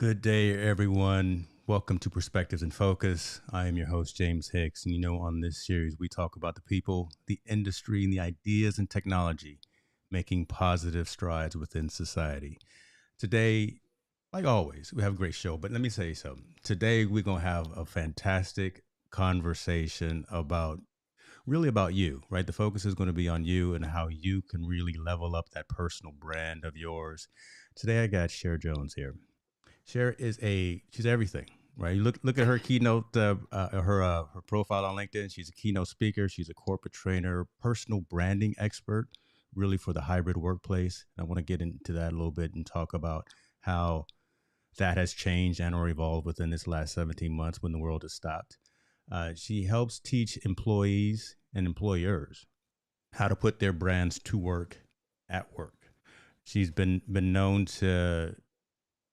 Good day, everyone. Welcome to Perspectives in Focus. I am your host, James Hicks. And on this series, we talk about the people, the industry, and the ideas and technology making positive strides within society. Today, like always, we have a great show, but let me say something. Today, we're going to have a fantastic conversation about you, right? The focus is going to be on you and how you can really level up that personal brand of yours. Today, I got Cher Jones here. She's everything, right? You look at her keynote, her profile on LinkedIn. She's a keynote speaker. She's a corporate trainer, personal branding expert, really for the hybrid workplace. I want to get into that a little bit and talk about how that has changed and or evolved within this last 17 months when the world has stopped. She helps teach employees and employers how to put their brands to work at work. She's been known to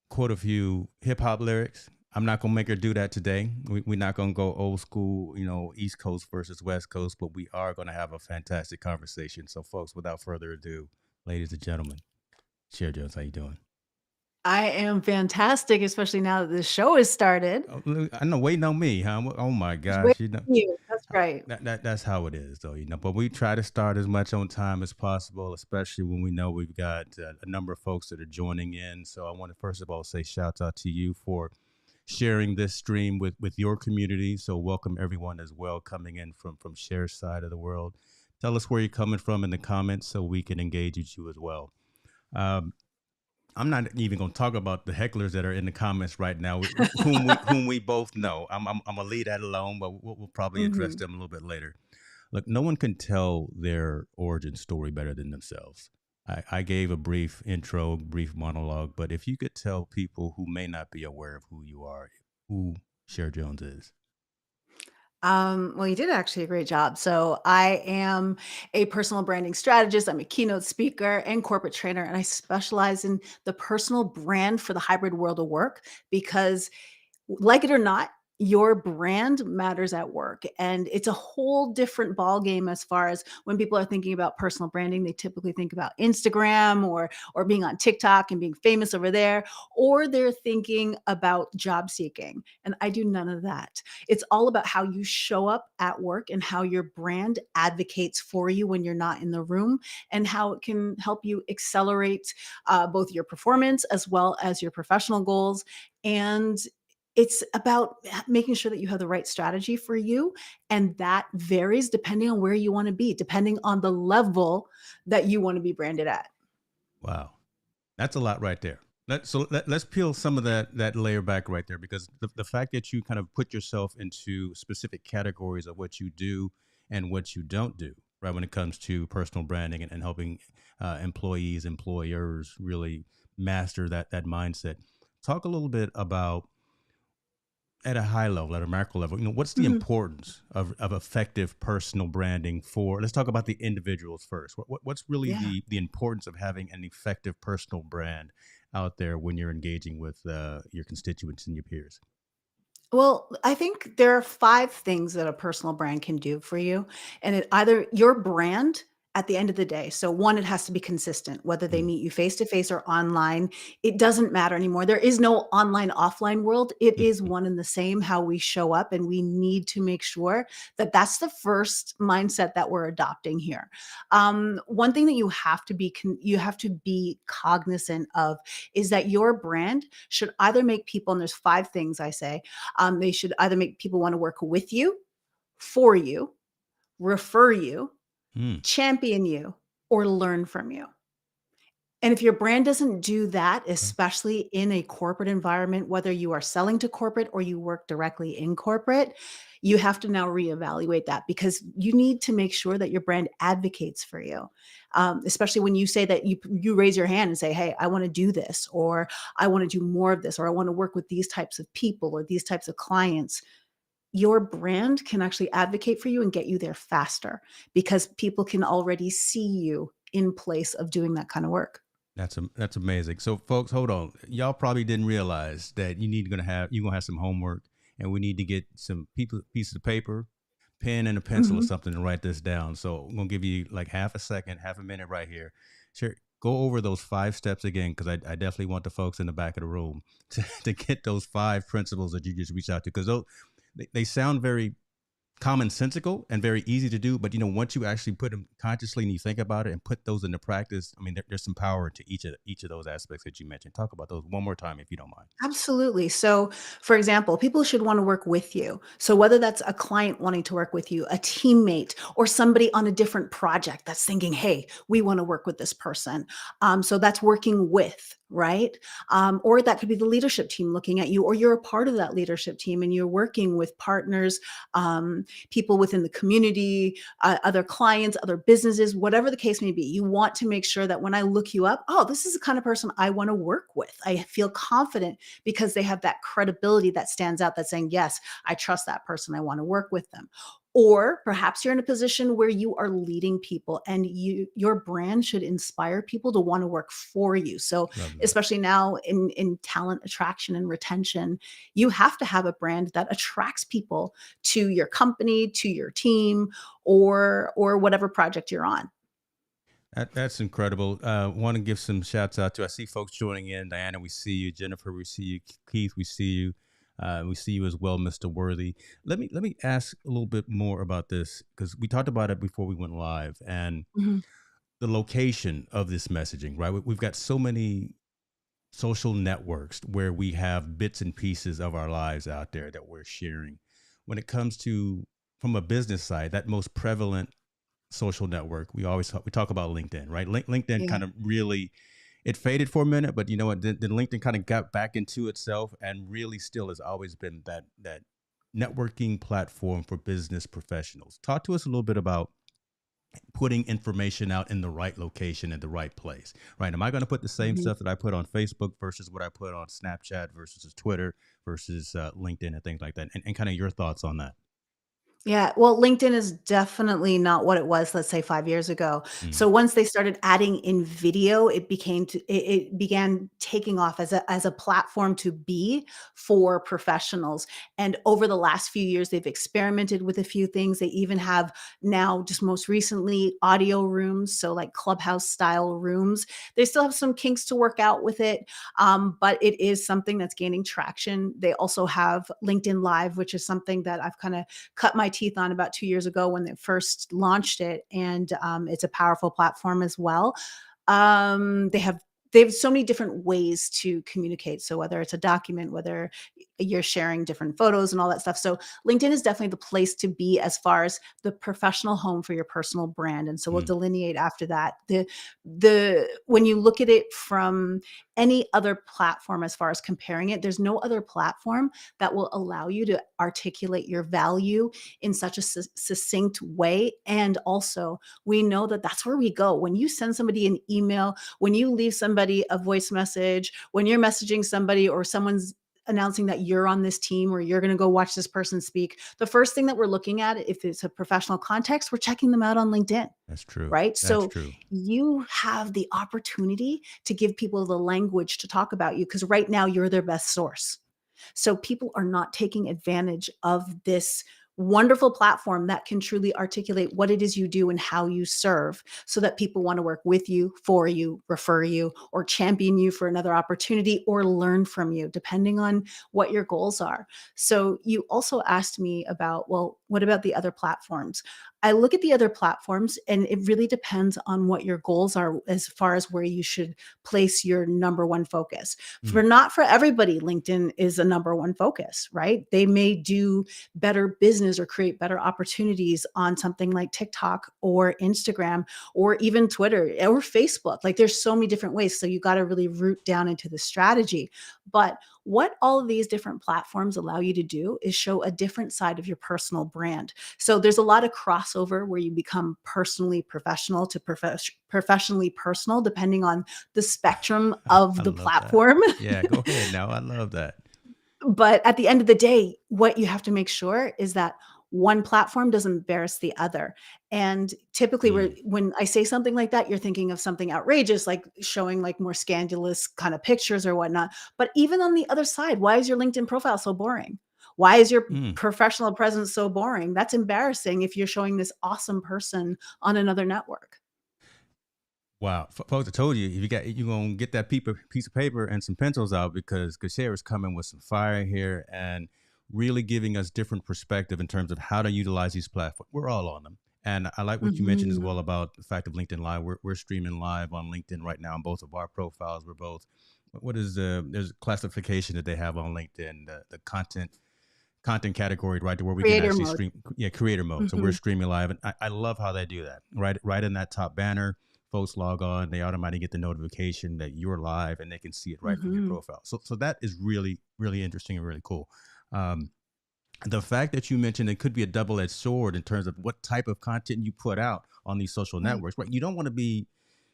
quote a few hip hop lyrics. I'm not gonna make her do that today. We're not gonna go old school, East Coast versus West Coast, but we are gonna have a fantastic conversation. So, folks, without further ado, ladies and gentlemen, Cher Jones, how you doing? I am fantastic, especially now that this show has started. Oh, I know, waiting on me, huh? Oh my Just waiting gosh, on you. That's uh, right. that's how it is, though. But we try to start as much on time as possible, especially when we know we've got a number of folks that are joining in. So, I want to first of all say shout out to you for sharing this stream with your community. So welcome everyone as well coming in from Cher's side of the world. Tell us where you're coming from in the comments so we can engage with you as well. Um, I'm not even going to talk about the hecklers that are in the comments right now, whom we both know. I'm gonna leave that alone, but we'll probably address Mhm. them a little bit later. Look, no one can tell their origin story better than themselves. I gave a brief intro, brief monologue, but if you could tell people who may not be aware of who you are, who Cher Jones is. Well, you did actually a great job. So I am a personal branding strategist. I'm a keynote speaker and corporate trainer, and I specialize in the personal brand for the hybrid world of work because like it or not, your brand matters at work. And it's a whole different ballgame as far as when people are thinking about personal branding, they typically think about Instagram or being on TikTok and being famous over there, or they're thinking about job seeking. And I do none of that. It's all about how you show up at work and how your brand advocates for you when you're not in the room and how it can help you accelerate both your performance as well as your professional goals. And it's about making sure that you have the right strategy for you, and that varies depending on where you wanna be, depending on the level that you wanna be branded at. Wow, that's a lot right there. Let's peel some of that layer back right there because the fact that you kind of put yourself into specific categories of what you do and what you don't do, right? When it comes to personal branding and helping employees, employers really master that mindset. Talk a little bit about at a high level, at a macro level, what's the Mhm. importance of effective personal branding for, let's talk about the individuals first. What's really Yeah. the importance of having an effective personal brand out there when you're engaging with your constituents and your peers? Well, I think there are 5 things that a personal brand can do for you, and it either your brand at the end of the day, so 1, it has to be consistent, whether they Mm. meet you face to face or online, it doesn't matter anymore. There is no online, offline world. It is one and the same how we show up, and we need to make sure that that's the first mindset that we're adopting here. One thing that you have to be cognizant of is that your brand should either make people, and there's 5 things I say, they should either make people want to work with you, for you, refer you, Mm. champion you, or learn from you. And if your brand doesn't do that, Okay. especially in a corporate environment, whether you are selling to corporate or you work directly in corporate, you have to now reevaluate that because you need to make sure that your brand advocates for you. Especially when you say that you raise your hand and say, "Hey, I want to do this," or "I want to do more of this," or "I want to work with these types of people or these types of clients." Your brand can actually advocate for you and get you there faster because people can already see you in place of doing that kind of work. That's amazing. So, folks, hold on. Y'all probably didn't realize that you're gonna have some homework, and we need to get some pieces of paper, pen, and a pencil or Mhm. something to write this down. So, I'm gonna give you like half a second, half a minute right here. Sure. go over those 5 steps again, because I definitely want the folks in the back of the room to get those 5 principles that you just reached out to, because they sound very commonsensical and very easy to do, but once you actually put them consciously and you think about it and put those into practice, I mean, there's some power to each of those aspects that you mentioned. Talk about those one more time if you don't mind. Absolutely. So, for example, people should want to work with you. So, whether that's a client wanting to work with you, a teammate, or somebody on a different project that's thinking, hey, we want to work with this person. So, that's working with, right? Or that could be the leadership team looking at you, or you're a part of that leadership team and you're working with partners, people within the community, other clients, other businesses, whatever the case may be. You want to make sure that when I look you up, oh, this is the kind of person I want to work with. I feel confident because they have that credibility that stands out, that's saying, yes, I trust that person. I want to work with them. Or perhaps you're in a position where you are leading people and your brand should inspire people to want to work for you. So Love that. especially now in talent attraction and retention, you have to have a brand that attracts people to your company, to your team, or whatever project you're on. That's incredible. Want to give some shouts out to. I see folks joining in. Diana, we see you. Jennifer, we see you. Keith, we see you. We see you as well, Mr. Worthy. Let me ask a little bit more about this, because we talked about it before we went live, and Mhm. the location of this messaging. Right, we've got so many social networks where we have bits and pieces of our lives out there that we're sharing. When it comes to, from a business side, that most prevalent social network, we talk about LinkedIn, right? LinkedIn Yeah. kind of really, it faded for a minute, but you know what? Then LinkedIn kind of got back into itself, and really still has always been that networking platform for business professionals. Talk to us a little bit about putting information out in the right location in the right place, right? Am I going to put the same Mhm. stuff that I put on Facebook versus what I put on Snapchat versus Twitter versus LinkedIn and things like that? And kind of your thoughts on that. Yeah, well, LinkedIn is definitely not what it was, let's say 5 years ago. Mm, So once they started adding in video, it began taking off as a platform to be for professionals. And over the last few years, they've experimented with a few things. They even have now, just most recently, audio rooms, so like Clubhouse style rooms. They still have some kinks to work out with it, but it is something that's gaining traction. They also have LinkedIn Live, which is something that I've kind of cut my teeth on about 2 years ago when they first launched it, and, it's a powerful platform as well. They have so many different ways to communicate. So whether it's a document, whether you're sharing different photos and all that stuff. So LinkedIn is definitely the place to be as far as the professional home for your personal brand. And so we'll mm, delineate after that. The when you look at it from any other platform as far as comparing it, there's no other platform that will allow you to articulate your value in such a succinct way. And also, we know that that's where we go. When you send somebody an email, when you leave somebody a voice message, when you're messaging somebody or someone's announcing that you're on this team or you're going to go watch this person speak, the first thing that we're looking at, if it's a professional context, we're checking them out on LinkedIn. that's true. Right? That's So true. you have the opportunity to give people the language to talk about you because right now you're their best source. So people are not taking advantage of this wonderful platform that can truly articulate what it is you do and how you serve so that people want to work with you, for you, refer you, or champion you for another opportunity or learn from you, depending on what your goals are. So you also asked me about, well, what about the other platforms? I look at the other platforms and it really depends on what your goals are as far as where you should place your number one focus. Mm, For not for everybody, LinkedIn is a number one focus, right? They may do better business or create better opportunities on something like TikTok or Instagram or even Twitter or Facebook. Like there's so many different ways. So you got to really root down into the strategy. But what all of these different platforms allow you to do is show a different side of your personal brand. So there's a lot of crossover where you become personally professional to professionally personal, depending on the spectrum I of the love that. platform. Yeah, go ahead now. I love that. But at the end of the day, what you have to make sure is that one platform doesn't embarrass the other. And typically, Mm, when I say something like that, you're thinking of something outrageous, like showing like more scandalous kind of pictures or whatnot. But even on the other side, why is your LinkedIn profile so boring? Why is your mm. professional presence so boring? That's embarrassing if you're showing this awesome person on another network. Wow, folks, I told you if you gonna get that piece of paper and some pencils out because Cher is coming with some fire here and really giving us different perspective in terms of how to utilize these platforms. We're all on them, and I like what you mentioned as Mhm. well about the fact of LinkedIn Live. We're streaming live on LinkedIn right now on both of our profiles. We're both. What is there's a classification that they have on LinkedIn, the content category, right, to where we can Creator actually mode. stream, yeah, creator mode. So we're Mhm. streaming live, and I love how they do that. Right in that top banner, folks log on, they automatically get the notification that you're live, and they can see it right from your Mhm. profile. So that is really really interesting and really cool. Um, the fact that you mentioned it could be a double-edged sword in terms of what type of content you put out on these social Right. networks, right? You don't want to be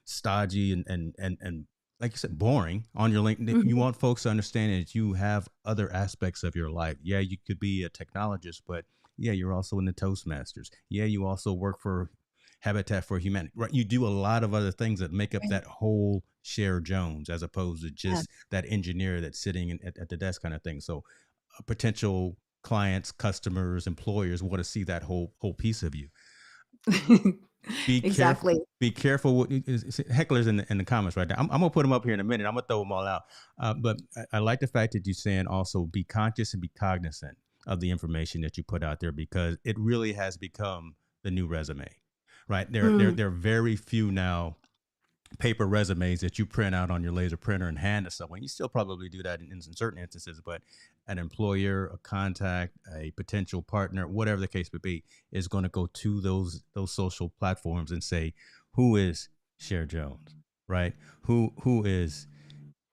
stodgy and like you said, boring on your LinkedIn. You Mhm. want folks to understand that you have other aspects of your life. Yeah, you could be a technologist, but yeah, you're also in the Toastmasters. Yeah, you also work for Habitat for Humanity, right? You do a lot of other things that make up Right. that whole Cher Jones, as opposed to Yes. just that engineer that's sitting at the desk kind of thing. So potential clients, customers, employers want to see that whole piece of you. Be careful. Exactly. Be careful. Hecklers in the comments right now. I'm gonna put them up here in a minute. I'm gonna throw them all out. But I like the fact that you're saying also be conscious and be cognizant of the information that you put out there, because it really has become the new resume, right? Mm. There are very few now paper resumes that you print out on your laser printer and hand to someone. You still probably do that in certain instances, but an employer, a contact, a potential partner, whatever the case may be, is going to go to those social platforms and say, "Who is Cher Jones?" Right? Who is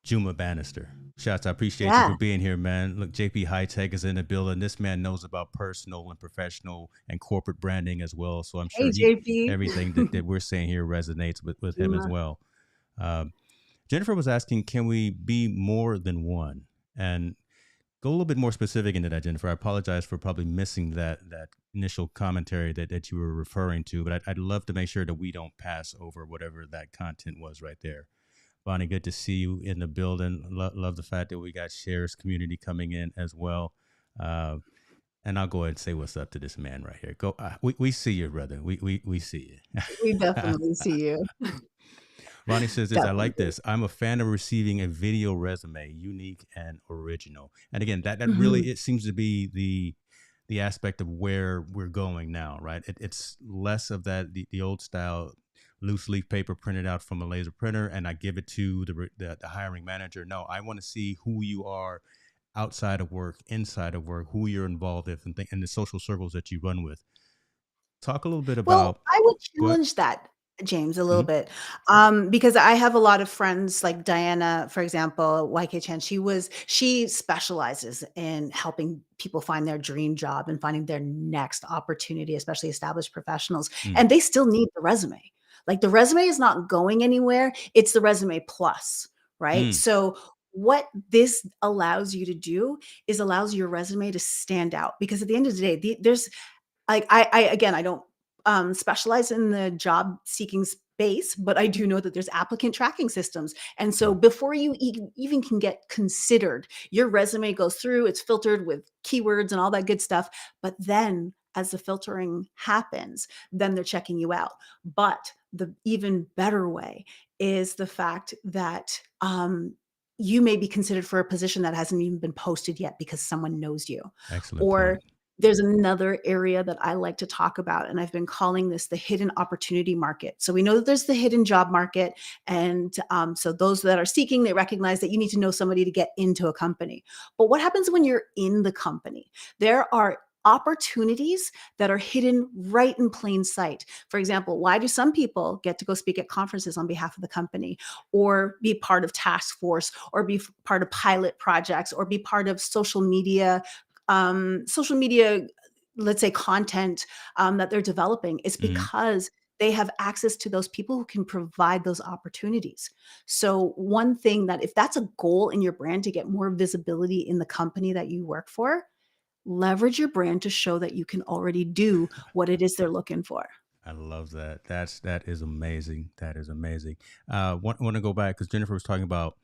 Juma Bannister? Shots, I appreciate you Yeah. for being here, man. Look, JP High Tech is in the building. This man knows about personal and professional and corporate branding as well. So I'm Hey, sure JP. everything that we're saying here resonates with him as Juma. well. Um, Jennifer was asking, can we be more than one? And go a little bit more specific into that, Jennifer. I apologize for probably missing that initial commentary that you were referring to, but I'd love to make sure that we don't pass over whatever that content was right there. Bonnie, good to see you in the building. Love the fact that we got Cher's community coming in as well. Uh, and I'll go ahead and say what's up to this man right here. Go. We see you, brother. We see We you. definitely see you. Ronnie says this. I like Definitely. this. I'm a fan of receiving a video resume, unique and original. And again, that Mhm. really it seems to be the aspect of where we're going now, right? It's less of that the old style loose leaf paper printed out from a laser printer, and I give it to the hiring manager. No, I want to see who you are outside of work, inside of work, who you're involved with, and the social circles that you run with. Talk a little bit Well, about. I would Go ahead. challenge that, James, a little Mhm. bit, because I have a lot of friends like Diana, for example, YK Chan. She specializes in helping people find their dream job and finding their next opportunity, especially established professionals, Mm, and they still need the resume. Like, the resume is not going anywhere, it's the resume plus, right? mm, So, what this allows you to do is allows your resume to stand out, because at the end of the day, there's like, I again, I don't, specialize in the job seeking space, but I do know that there's applicant tracking systems, and so mm. before you even can get considered, your resume goes through, it's filtered with keywords and all that good stuff, but then as the filtering happens, then they're checking you out. But the even better way is the fact that, you may be considered for a position that hasn't even been posted yet because someone knows you, Excellent or point. there's another area that I like to talk about, and I've been calling this the hidden opportunity market. So we know that there's the hidden job market, and so those that are seeking, they recognize that you need to know somebody to get into a company. But what happens when you're in the company? There are opportunities that are hidden right in plain sight. For example, why do some people get to go speak at conferences on behalf of the company, or be part of task force, or be part of pilot projects, or be part of social media, let's say content that they're developing? Is Mhm. because they have access to those people who can provide those opportunities. So, one thing that, if that's a goal in your brand to get more visibility in the company that you work for, leverage your brand to show that you can already do what it is they're looking for. I love that. That is amazing. That is amazing. Want to go back because Jennifer was talking about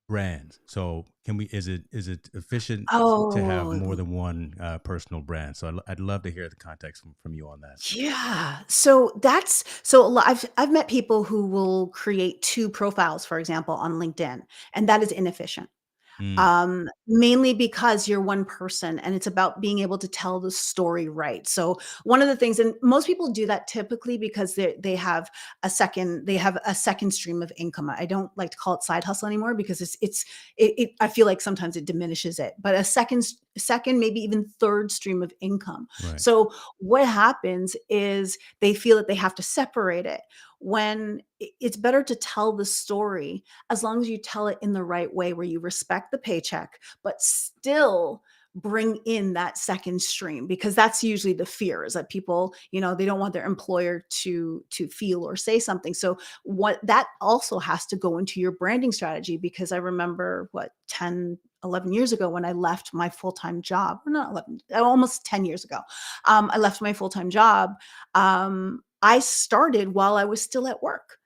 brands. So can we? Is it efficient to have more Oh, than one personal brand? So I'd love to hear the context from you on that. yeah. So that's so a lot I've met people who will create 2 profiles, for example, on LinkedIn, and that is inefficient. Mm, Mainly because you're one person and it's about being able to tell the story right. So one of the things, and most people do that typically because they have a second stream of income. I don't like to call it side hustle anymore because I feel like sometimes it diminishes it, but a second, maybe even third stream of income. right. So what happens is they feel that they have to separate it when it's better to tell the story as long as you tell it in the right way where you respect the paycheck, but still bring in that second stream, because that's usually the fear, is that people, they don't want their employer to feel or say something. So what that also has to go into your branding strategy, because I remember 11 years ago when I left my full-time job, or not 11, almost 10 years ago. I left my full-time job. I started while I was still at work.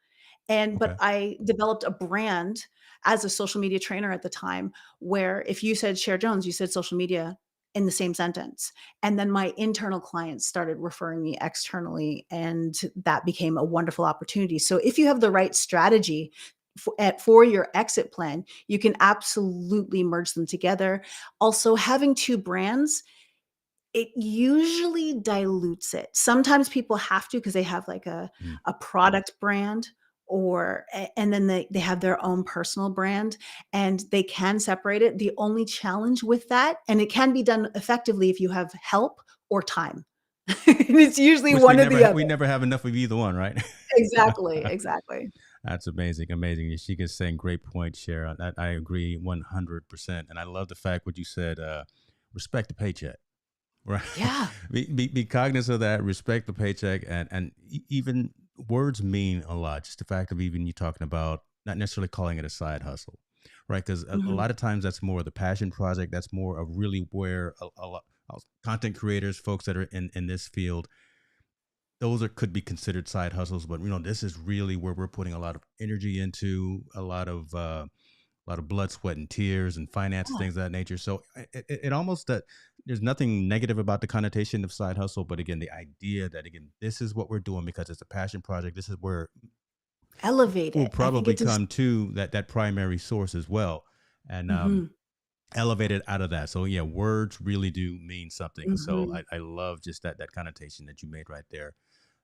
But Okay. I developed a brand as a social media trainer at the time, where if you said Cher Jones, you said social media in the same sentence. And then my internal clients started referring me externally, and that became a wonderful opportunity. So if you have the right strategy for your exit plan, you can absolutely merge them together. Also, having two brands, it usually dilutes it. Sometimes people have to, because they have like Mm. a product brand, and then they have their own personal brand, and they can separate it. The only challenge with that, and it can be done effectively if you have help or time. And it's usually Which one or the other. we never have enough of either one, right? Exactly, exactly. That's amazing, amazing. She is saying great point, Sharon. I agree 100%. And I love the fact what you said, respect the paycheck, right? Yeah. Be cognizant of that, respect the paycheck. And even words mean a lot. Just the fact of even you talking about not necessarily calling it a side hustle, right? Because a Mhm. lot of times that's more of the passion project. That's more of really where a lot content creators, folks that are in this field, those are could be considered side hustles, but this is really where we're putting a lot of energy into, a lot of blood, sweat, and tears, and finances, Yeah. things of that nature. So it almost that there's nothing negative about the connotation of side hustle, but again, the idea that again this is what we're doing because it's a passion project. This is where Elevate we'll it. I think probably come to that primary source as well, and Mhm, elevate it out of that. So yeah, words really do mean something. So mhm, I love just that connotation that you made right there.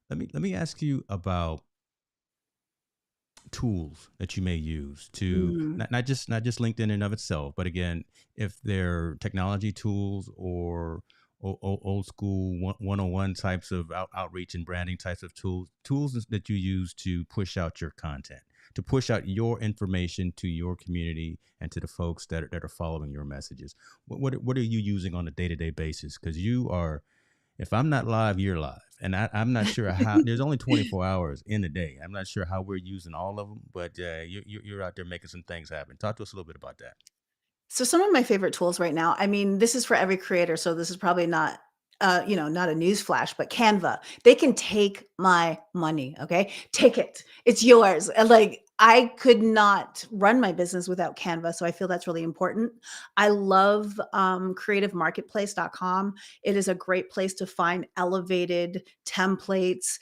Let me ask you about tools that you may use to mm. not just LinkedIn in and of itself, but again, if they're technology tools or old school one-on-one types of outreach and branding types of tools that you use to push out your content, to push out your information to your community and to the folks that are following your messages. What are you using on a day-to-day basis? Because you are, if I'm not live, you're live. And I'm not sure how, there's only 24 hours in the day. I'm not sure how we're using all of them, but you're out there making some things happen. Talk to us a little bit about that. So some of my favorite tools right now, I mean, this is for every creator, so this is probably not, not a news flash, but Canva. They can take my money, okay? Take it. It's yours. And like, I could not run my business without Canva, so I feel that's really important. I love creativemarketplace.com. It is a great place to find elevated templates,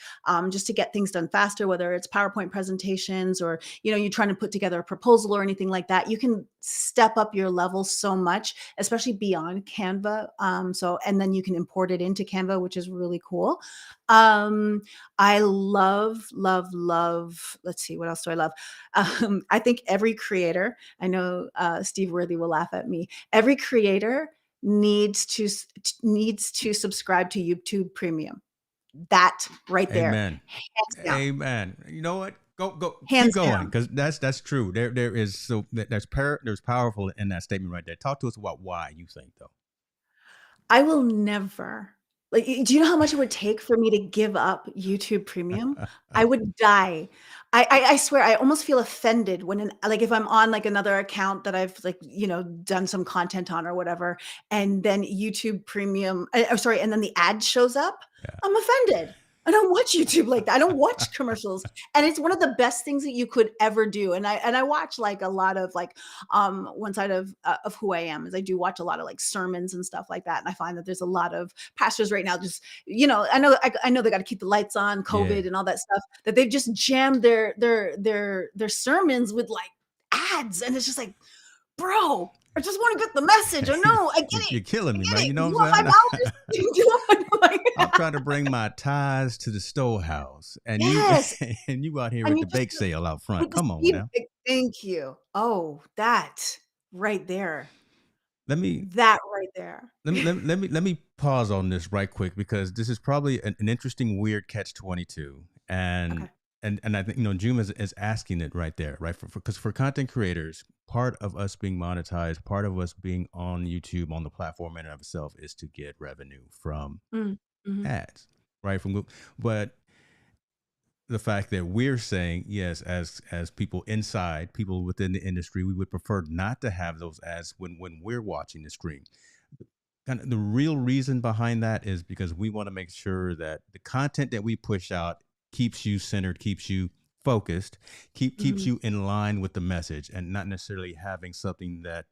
just to get things done faster, whether it's PowerPoint presentations, or you're trying to put together a proposal or anything like that. You can step up your level so much, especially beyond Canva. And then you can import it into Canva, which is really cool. um I love, let's see, what else do I love? I think every creator, I know Steve Worthy will laugh at me, every creator needs to subscribe to YouTube Premium. That right there, Amen. hands down. Amen. You know what? Go, keep Hands going, down. because that's true. There is, so there's powerful in that statement right there. Talk to us about why you think though. I will never, like, do you know how much it would take for me to give up YouTube Premium? I would die. I swear, I almost feel offended when like, if I'm on, like, another account that I've, like, done some content on or whatever, and then YouTube Premium, sorry, and then the ad shows up, Yeah. I'm offended. I don't watch YouTube like that. I don't watch commercials. And it's one of the best things that you could ever do. And I watch like a lot of like one side of who I am is I do watch a lot of like sermons and stuff like that. And I find that there's a lot of pastors right now just, I know they got to keep the lights on, Yeah. COVID and all that stuff, that they've just jammed their sermons with like ads. And it's just like, bro, I just want to get the message. I know, I get You're it. killing I me, get man. it. You know You what want I'm saying? $5? You do want I'm like, trying to bring my ties to the storehouse, and you yes. and you out here And with you the just bake sale out front. with the Come on Steve now. thank you. Oh, that right there. Let me That right there. let me pause on this right quick because this is probably an interesting weird catch 22, and Okay. I think Juma is asking it right there, right? Because for content creators, part of us being monetized, part of us being on YouTube on the platform in and of itself is to get revenue from Mm, mhm, ads, right? From Google. But the fact that we're saying yes, as people inside, people within the industry, we would prefer not to have those ads when we're watching the stream. Kind of the real reason behind that is because we want to make sure that the content that we push out keeps you centered, keeps you focused, keeps mhm. you in line with the message, and not necessarily having something that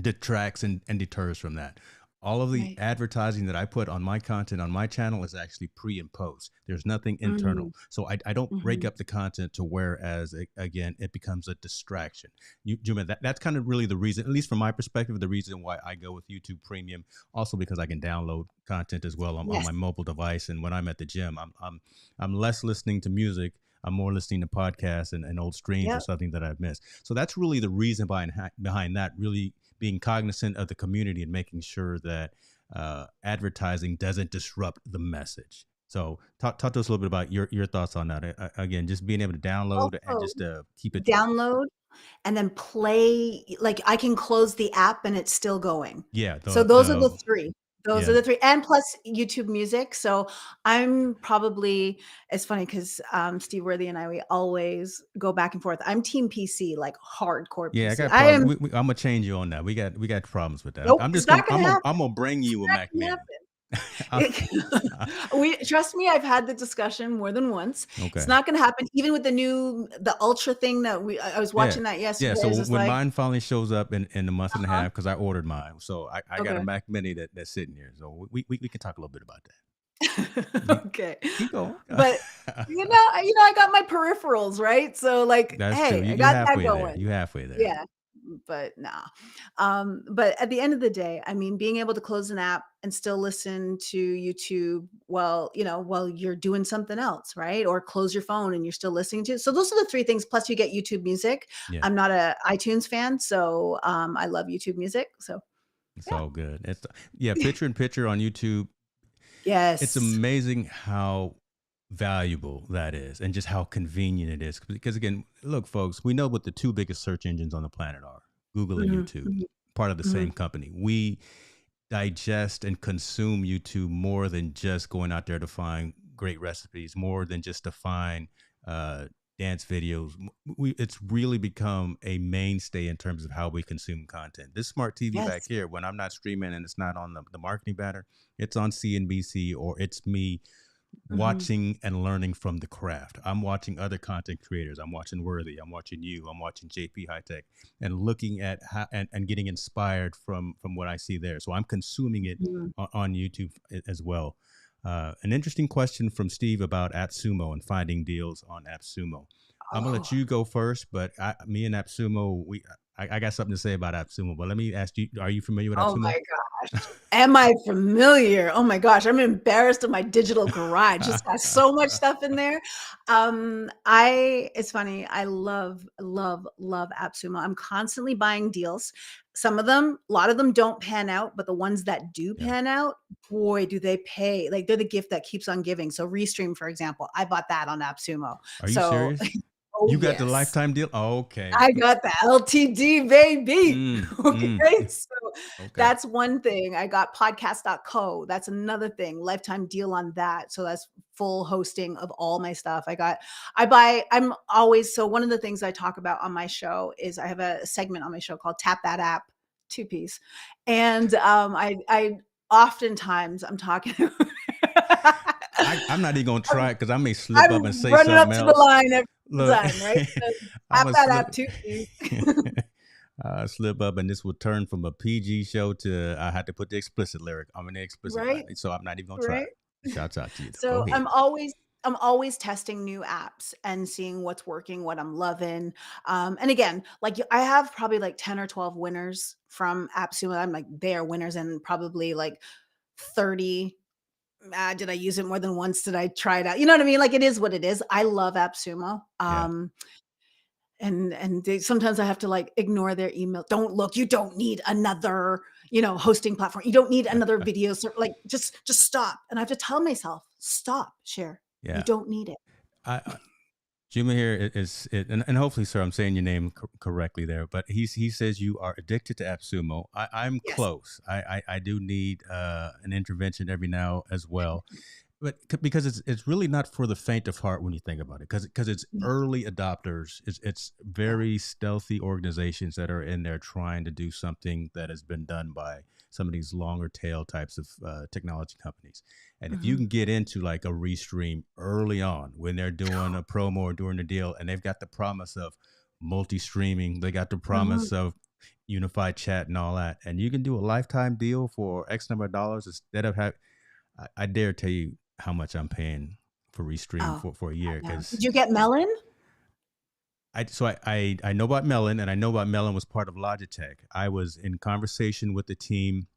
detracts and deters from that. All of the Right. advertising that I put on my content on my channel is actually pre and post. There's nothing internal. Mm, So I don't break mhm. up the content to whereas again, it becomes a distraction. Juma, that's kind of really the reason, at least from my perspective, the reason why I go with YouTube Premium. Also because I can download content as well on Yes. my mobile device. And when I'm at the gym, I'm less listening to music. I'm more listening to podcasts and old streams or Yep. something that I've missed. So that's really the reason behind that, really being cognizant of the community and making sure that advertising doesn't disrupt the message. So talk to us a little bit about your thoughts on that. Again, just being able to download and Also, just keep it. download and then play, like, I can close the app and it's still going. Yeah, So those are the 3. Those are yeah the 3, and plus YouTube Music. So I'm probably it's funny 'cause, Steve Worthy and I, we always go back and forth. I'm team PC, like hardcore yeah. I PC. got I problems. am I'm gonna change you on that. We got problems with that. I'm, nope, I'm it's just gonna not gonna happen. I'm gonna bring It's you a not Mac gonna Mini. happen. I- It we trust me, I've had the discussion more than once. It's okay. not gonna happen even with the Ultra thing that I was Yeah. watching that Yeah. yesterday. So It's just when like, mine finally shows up in a month and a "Uh-huh, half, because I ordered mine, so I got a okay." Mac Mini that's sitting here. So we can talk a little bit about that. You Okay. keep going. But, I got my peripherals, right? So, like, That's true. hey, You I you got that halfway there. going. You halfway there. Yeah, but nah. But at the end of the day, I mean, being able to close an app and still listen to YouTube while you're doing something else, right? Or close your phone and you're still listening to. So those are the 3 things, plus you get YouTube Music. Yeah, I'm not a iTunes fan, so, I love YouTube Music, so it's yeah. all good. It's yeah, picture in picture on YouTube. It's Yes. amazing how valuable that is and just how convenient it is. Because again, look, folks, we know what the 2 biggest search engines on the planet are: Google and Mhm, YouTube, mhm, part of the mhm. same company. We digest and consume YouTube more than just going out there to find great recipes, more than just to find uh, dance videos. It's really become a mainstay in terms of how we consume content. This smart TV back Yes. here, when I'm not streaming and it's not on the marketing banner, it's on CNBC or it's me Mhm. watching and learning from the craft. I'm watching other content creators. I'm watching Worthy. I'm watching you. I'm watching JP High Tech and looking at how and getting inspired from what I see there. So I'm consuming it Mhm. on YouTube as well. An interesting question from Steve about AppSumo and finding deals on AppSumo. I'm gonna let Oh. you go first, but me and AppSumo, I got something to say about AppSumo. But let me ask you: are you familiar with Oh AppSumo? my gosh. Am I familiar? Oh my gosh, I'm embarrassed of my digital garage. It's got so much stuff in there. I it's funny. I love, love, love AppSumo. I'm constantly buying deals. Some of them, a lot of them don't pan out, but the ones that do Yeah. pan out, boy, do they pay. Like they're the gift that keeps on giving. So Restream, for example, I bought that on AppSumo. Are you So, serious? oh You got the yes. lifetime deal? Oh, okay. I got the LTD, baby. Mm. Okay, so Okay. that's one thing. I got podcast.co. That's another thing. Lifetime deal on that. So that's full hosting of all my stuff. I'm always so one of the things I talk about on my show is I have a segment on my show called Tap That App, 2 piece. And I oftentimes I'm talking I'm not even gonna I'm try it because I may slip up and I'm say running up something to the else. line every Look, time, right? I'm Tap gonna that slip. app too, please. Slip up, and this will turn from a PG show to I had to put the explicit lyric. I'm in the explicit Right, line, so I'm not even gonna try. right. Shouts out to you, though. Go So ahead. I'm always testing new apps and seeing what's working, what I'm loving. And again, like I have probably like 10 or 12 winners from AppSumo. I'm like, they are winners, and probably like 30. Did I use it more than once? Did I try it out? You know what I mean? Like it is what it is. I love AppSumo. Yeah, And sometimes I have to like ignore their email. Don't look. You don't need another, hosting platform. You don't need another video. So like just stop. And I have to tell myself, stop, Cher. You yeah. don't need it. I Juma here and hopefully, sir, I'm saying your name correctly there. But he says you are addicted to AppSumo. I'm Yes. close. I do need an intervention every now as well. But because it's really not for the faint of heart when you think about it, because it's Yeah. early adopters. It's Yeah. very stealthy organizations that are in there trying to do something that has been done by some of these longer tail types of technology companies. And if you Mhm. can get into like a restream early on when they're doing a promo or doing a deal, and they've got the promise of multi-streaming, they got the Mhm. promise of unified chat and all that, and you can do a lifetime deal for X number of dollars instead of having. I dare tell you how much I'm paying for Restream Oh, for a I year know. because Did you get Melon? I know about Melon, and I know about Melon was part of Logitech. I was in conversation with the team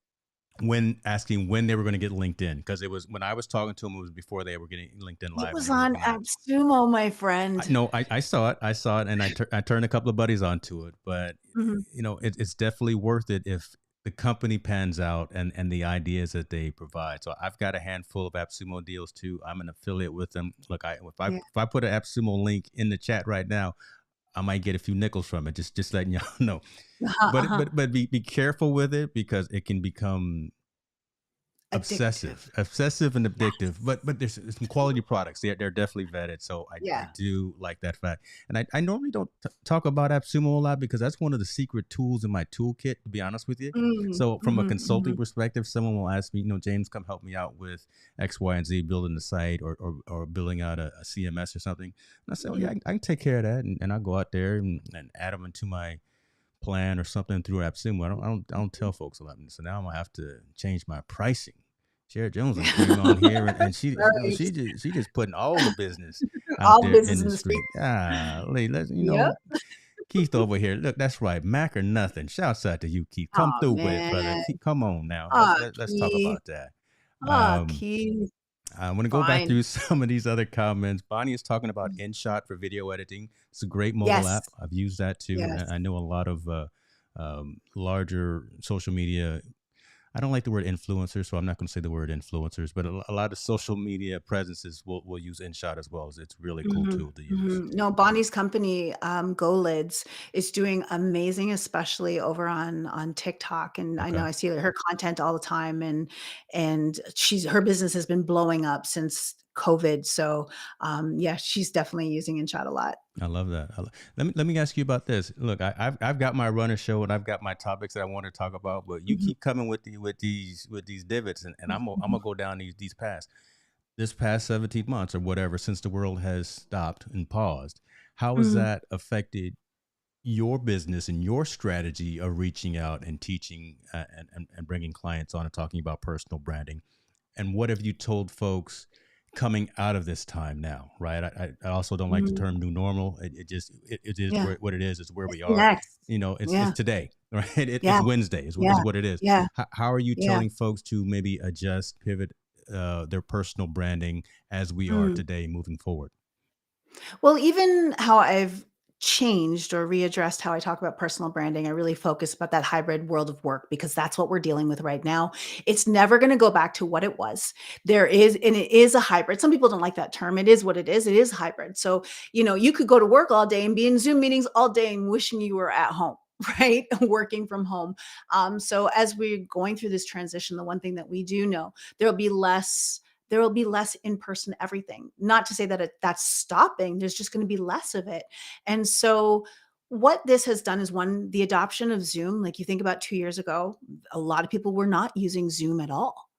when asking when they were going to get LinkedIn, because it was when I was talking to them, it was before they were getting LinkedIn It live and was they were on looking at. AppSumo, my friend. I saw it. I saw it, and I turned a couple of buddies onto it. But Mhm. it's definitely worth it if the company pans out and the ideas that they provide. So I've got a handful of AppSumo deals too. I'm an affiliate with them. Look, Yeah. if I put an AppSumo link in the chat right now, I might get a few nickels from it. Just letting y'all know. Uh-huh, uh-huh. But be careful with it because it can become Addictive. obsessive and addictive, Yes. but there's some quality products. They're definitely vetted, so I Yeah. do like that fact. And I normally don't talk about AppSumo a lot because that's one of the secret tools in my toolkit, to be honest with you. Mm. So from a Mhm, consulting mhm. perspective, someone will ask me, James, come help me out with X, Y, and Z, building the site or building out a CMS or something. And I say, oh yeah, Mhm. I can take care of that, and I'll go out there and add them into my plan or something through AppSumo. I don't tell folks a lot. So now I'm gonna have to change my pricing. Cher Jones and came on here and Right. she just putting all the business out All the there in business in the the street. street. Let's Yep. Keith over here. Look, that's right, Mac or nothing. Shouts out to you, Keith. Come Oh through with it, brother. man. Come on now. Aw, Let's talk Keith. about that. Aw, Um, Keith. I'm going to go back Fine. through some of these other comments. Bonnie is talking about InShot for video editing. It's a great mobile Yes. app. I've used that too. Yes. I know a lot of larger social media. I don't like the word influencers, so I'm not going to say the word influencers, but a lot of social media presences will use InShot as well. It's a really cool Mhm, tool to use. mhm. No, Bonnie's company, Go Lids, is doing amazing, especially over on TikTok, and I know Okay. I see her content all the time, and her business has been blowing up since COVID, so, yeah, she's definitely using InShot a lot. I love that. Let me ask you about this. Look, I've got my runner show and I've got my topics that I want to talk about, but you Mhm, keep coming with with these divots, and I'm mhm, gonna go down these paths. This past 17 months or whatever since the world has stopped and paused, how has mhm. that affected your business and your strategy of reaching out and teaching and bringing clients on and talking about personal branding? And what have you told folks coming out of this time now, right? I also don't like the Mhm. term new normal. It is Yeah. what it is. It's where It's we are. next. It's Yeah. today, right? It's Yeah. Wednesday Yeah. is what it is. Yeah. How are you Yeah. telling folks to maybe adjust, pivot their personal branding as we are Mm. today moving forward? Well, even how I've changed or readdressed how I talk about personal branding, I really focus about that hybrid world of work because that's what we're dealing with right now. It's never going to go back to what it was. And it is a hybrid. Some people don't like that term. It is what it is. It is hybrid. So, you could go to work all day and be in Zoom meetings all day and wishing you were at home. Right, working from home. So as we're going through this transition, the one thing that we do know, there'll be less there will be less in-person everything. Not to say that that's stopping, there's just going to be less of it. And so what this has done is, one, the adoption of Zoom. Like, you think about 2 years ago, a lot of people were not using Zoom at all.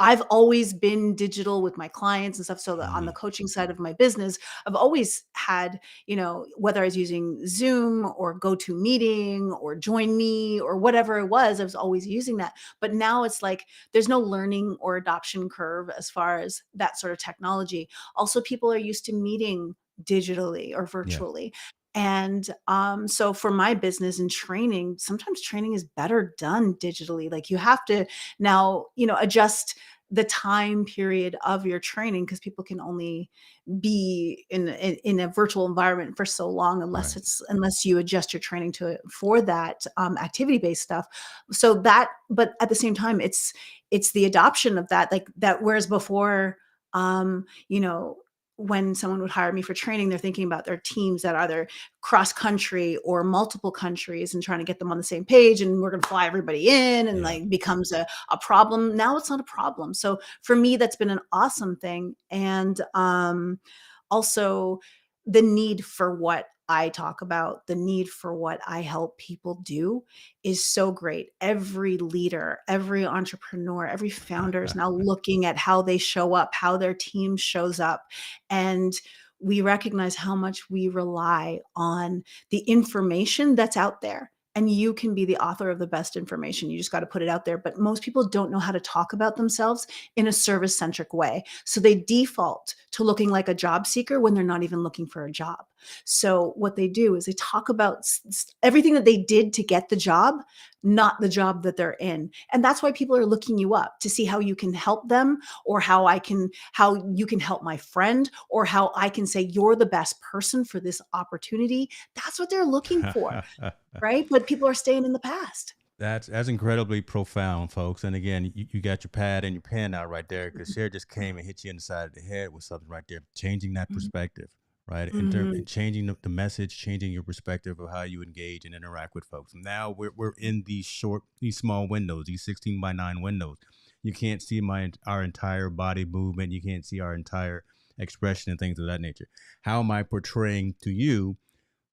I've always been digital with my clients and stuff. So that on the Mm, coaching side of my business, I've always had, whether I was using Zoom or GoToMeeting or Join Me or whatever it was, I was always using that. But now it's like there's no learning or adoption curve as far as that sort of technology. Also, people are used to meeting digitally or yeah, virtually. And so for my business and training, sometimes training is better done digitally. Like you have to now, adjust the time period of your training because people can only be in a virtual environment for so long right. unless you adjust your training to it for that activity based stuff. So that, but at the same time, it's the adoption of that, like that. Whereas before, um, you know, when someone would hire me for training, they're thinking about their teams that are either cross country or multiple countries and trying to get them on the same page. And we're going to fly everybody in and Yeah. like becomes a problem. Now it's not a problem. So for me, that's been an awesome thing. And also the need for what I talk about, the need for what I help people do is so great. Every leader, every entrepreneur, every founder is now looking at how they show up, how their team shows up. And we recognize how much we rely on the information that's out there. And you can be the author of the best information. You just got to put it out there. But most people don't know how to talk about themselves in a service centric way. So they default to looking like a job seeker when they're not even looking for a job. So what they do is they talk about everything that they did to get the job, not the job that they're in. And that's why people are looking you up to see how you can help them, or how you can help my friend, or how I can say you're the best person for this opportunity. That's what they're looking for, right? But people are staying in the past. That's incredibly profound, folks. And again, you got your pad and your pen out right there because Mhm, Cher just came and hit you in the side of the head with something right there, changing that mhm, perspective, right? mhm, And changing the message, changing your perspective of how you engage and interact with folks. Now we're in these small windows, these 16:9 windows. You can't see our entire body movement. You can't see our entire expression and things of that nature. How am I portraying to you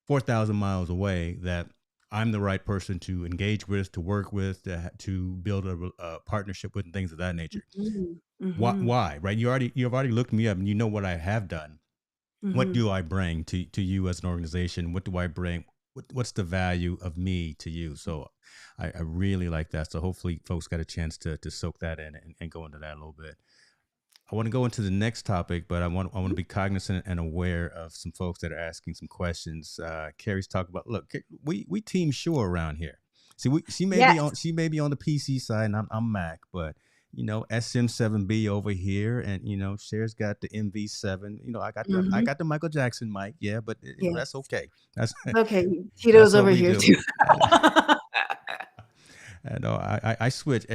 4,000 miles away that I'm the right person to engage with, to work with, to build a partnership with, and things of that nature. mhm, mhm, Why? Right? You've already looked me up, and you know what I have done. What mhm. do I bring to you as an organization? What do I bring? What's the value of me to you? So, I really like that. So hopefully, folks got a chance to soak that in and go into that a little bit. I want to go into the next topic, but I want to be cognizant and aware of some folks that are asking some questions. Carrie's talking about, look, we team sure around here. See, Yes. she may be on the PC side, and I'm Mac, but SM7B over here, and Cher's got the MV7. I Mhm. got the Michael Jackson mic, yeah, but that's Yes. okay. That's Okay, that's Tito's what over we here do. too. And I switch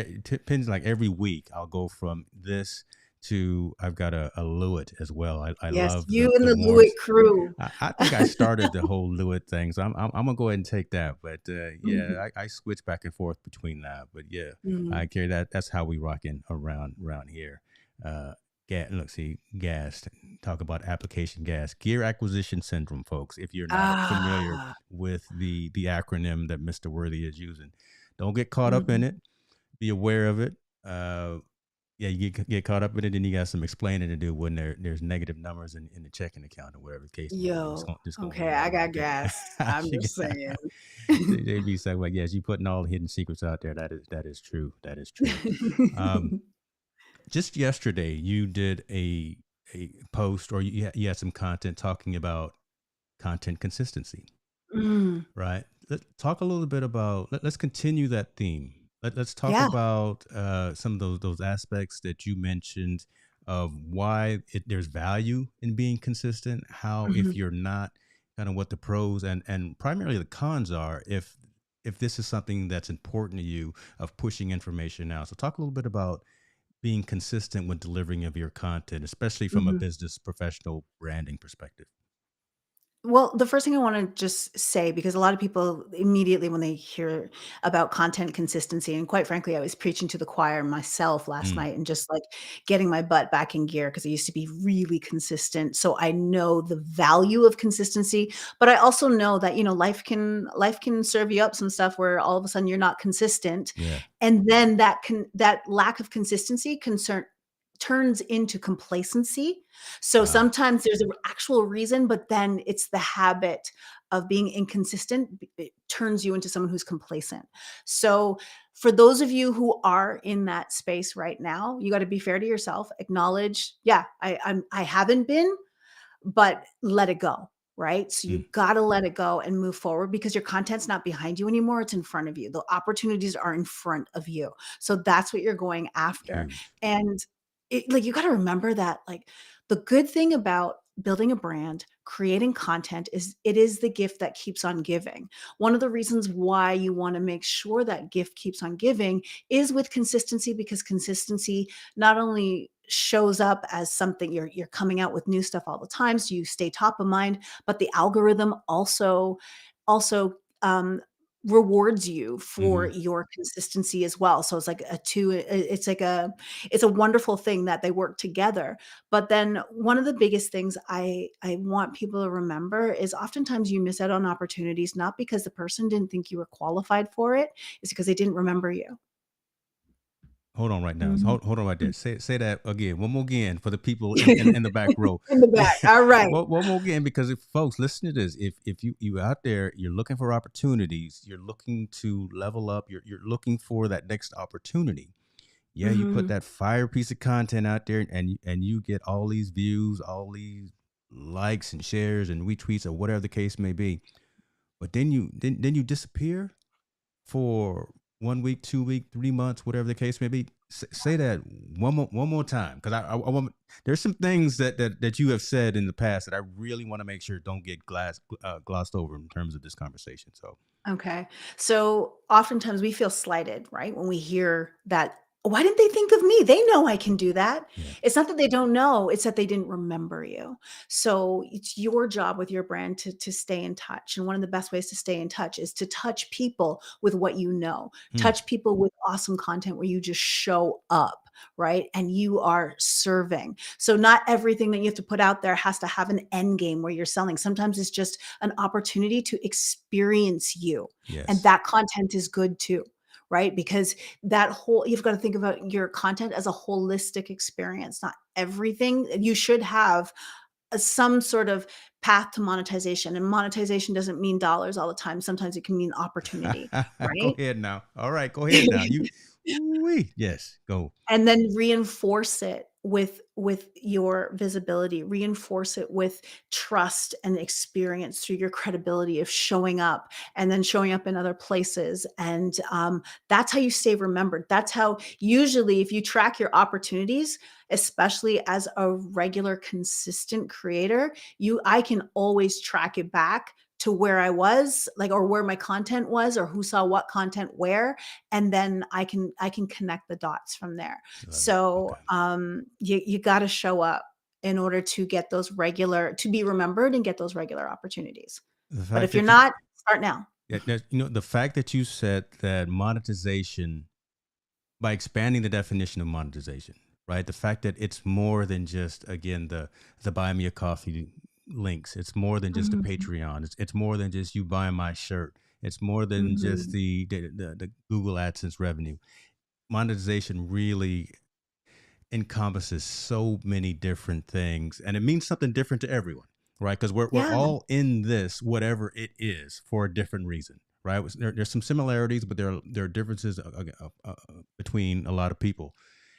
pins like every week. I'll go from this to I've got a Lewitt as well. I Yes, love you and the the Lewitt warmth. crew. I think I started the whole Lewitt thing, so I'm gonna go ahead and take that. But Mhm, yeah, I switch back and forth between that. But yeah, I mhm. carry that. That's how we rocking around here. Uh, look, see, gas. Talk about application gas, gear acquisition syndrome, folks. If you're not familiar Ah, with the acronym that Mr. Worthy is using, don't get caught up in mhm. it. Be aware of it. Uh, yeah, you get caught up in it, and you got some explaining to do when there's negative numbers in the checking account or whatever the case may be. Yo, Just gonna okay, leave that I right got there. gas. I'm She just got- saying. they be saying like, yes, you putting all the hidden secrets out there. That is true. That is true. Um, just yesterday, you did a post, or you had some content talking about content consistency. Mm, Right. Talk a little bit about. Let's continue that theme. Let's talk yeah, about some of those aspects that you mentioned of why there's value in being consistent. How, if mhm. you're not, kind of what the pros and primarily the cons are. If this is something that's important to you of pushing information out. So talk a little bit about being consistent with delivering of your content, especially from a Mhm. business professional branding perspective. Well, the first thing I wanna just say, because a lot of people immediately when they hear about content consistency, and quite frankly, I was preaching to the choir myself last Mm, night and just, like, getting my butt back in gear because I used to be really consistent, so I know the value of consistency, but I also know that, life can serve you up some stuff where all of a sudden you're not consistent, yeah. and then that lack of consistency turns into complacency. So Ah, sometimes there's an actual reason, but then it's the habit of being inconsistent. It turns you into someone who's complacent. So for those of you who are in that space right now, you got to be fair to yourself. Acknowledge, yeah, I haven't been, but let it go. Right. So you mm, got to let it go and move forward because your content's not behind you anymore. It's in front of you. The opportunities are in front of you. So that's what you're going after. huge. And you got to remember that, the good thing about building a brand, creating content is it is the gift that keeps on giving. One of the reasons why you want to make sure that gift keeps on giving is with consistency, because consistency not only shows up as something you're coming out with new stuff all the time, so you stay top of mind, but the algorithm also rewards you for Hmm. your consistency as well. So it's like a two it's like a it's a wonderful thing that they work together. But then one of the biggest things I want people to remember is oftentimes you miss out on opportunities not because the person didn't think you were qualified for it, it's because they didn't remember you. Hold on right now. Mhm. Hold on right there. Say that again. One more again for the people in the back row. In the back. All right. One more again, because if folks listen to this, if you out there, you're looking for opportunities, you're looking to level up, you're looking for that next opportunity. Yeah, you put Mhm. that fire piece of content out there, and you get all these views, all these likes and shares and retweets or whatever the case may be. But then you disappear for 1 week, 2 week, 3 months, whatever the case may be. Say that one more time, because I want. There's some things that you have said in the past that I really want to make sure don't get glossed over in terms of this conversation. So Okay. So oftentimes we feel slighted, right? When we hear that, why didn't they think of me? They know I can do that. yeah. It's not that they don't know, it's that they didn't remember you. So it's your job with your brand to stay in touch. And one of the best ways to stay in touch is to touch people with what you know, Hmm. touch people with awesome content where you just show up, right? And you are serving. So not everything that you have to put out there has to have an end game where you're selling. Sometimes it's just an opportunity to experience you. And Yes. that content is good too, right? Because you've got to think about your content as a holistic experience. Not everything you should have some sort of path to monetization. And monetization doesn't mean dollars all the time. Sometimes it can mean opportunity, Go right? ahead now. All right, go ahead now. Ooh-wee. Yes, go. And then reinforce it with your visibility, reinforce it with trust and experience through your credibility of showing up and then showing up in other places. And that's how you stay remembered. That's how, usually, if you track your opportunities, especially as a regular consistent creator, you I can always track it back to where I was, like, or where my content was, or who saw what content where, and then I can connect the dots from there. Love it. So, Okay. you gotta show up in order to be remembered and get those regular opportunities. The But fact if you're that you not, start now. Yeah, the fact that you said that monetization, by expanding the definition of monetization, right? The fact that it's more than just, again, the buy me a coffee links. It's more than just the Mhm, Patreon. It's more than just you buying my shirt. It's more than just mhm. the Google AdSense revenue. Monetization really encompasses so many different things, and it means something different to everyone, right? Because we're Yeah, all in this, whatever it is, for a different reason, right? There's some similarities, but there are differences between a lot of people.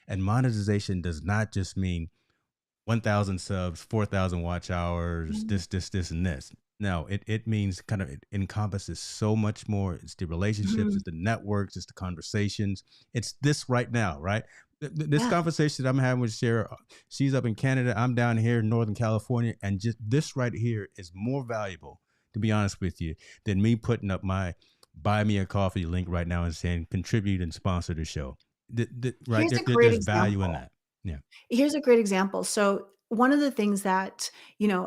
And monetization does not just mean 1,000 subs, 4,000 watch hours, mm, this, and this. No, it means kind of, it encompasses so much more. It's the relationships, mhm. it's the networks, it's the conversations. It's this right now, right? This Yeah, conversation that I'm having with Cher, she's up in Canada, I'm down here in Northern California, and just this right here is more valuable, to be honest with you, than me putting up my buy me a coffee link right now and saying contribute and sponsor the show. Right here's there, a great there's value in example. that. Yeah. Here's a great example. So one of the things that,